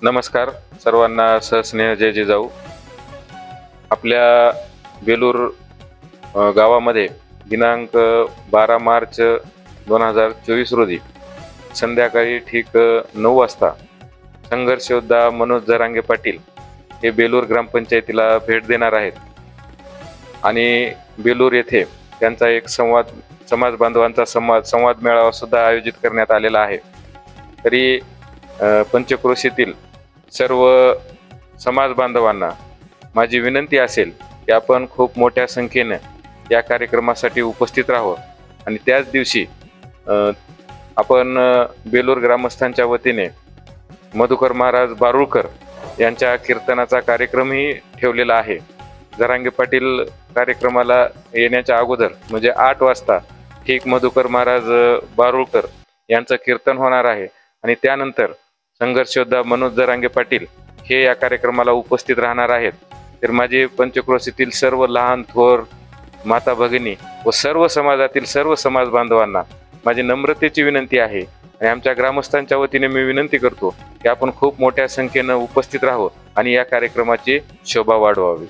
नमस्कार सर्वांना, सहस्नेह जय जिजाऊ. आपल्या बेलूर गावामध्ये दिनांक 12 मार्च 2024 रोजी संध्याकाळी ठीक 9 वाजता संघर्ष योद्धा मनोज जरांगे पाटील हे बेलूर ग्रामपंचायतीला भेट देणार आहेत आणि बेलूर येथे त्यांचा एक समाज बांधवांचा संवाद मेळावा सुद्धा आयोजित करण्यात आलेला आहे. तरी पंचक्रोशीतील सर्व समाज बांधवांना माझी विनंती असेल की आपण खूप मोठ्या संख्येने या कार्यक्रमासाठी उपस्थित राहावं आणि त्याच दिवशी आपण बेलूर ग्रामस्थांच्या वतीने मधुकर महाराज बारुळकर यांच्या कीर्तनाचा कार्यक्रमही ठेवलेला आहे. जरांगे पाटील कार्यक्रमाला येण्याच्या अगोदर म्हणजे 8 वाजता ठीक मधुकर महाराज बारुळकर यांचं कीर्तन होणार आहे आणि त्यानंतर संघर्ष योद्धा मनोज जरांगे पाटील हे या कार्यक्रमाला उपस्थित राहणार आहेत. तर माझे पंचक्रोशीतील सर्व लहान थोर माता भगिनी व सर्व समाजातील सर्व समाज बांधवांना माझी नम्रतेची विनंती आहे आणि आमच्या ग्रामस्थांच्या वतीने मी विनंती करतो की आपण खूप मोठ्या संख्येनं उपस्थित राहावं आणि या कार्यक्रमाची शोभा वाढवावी.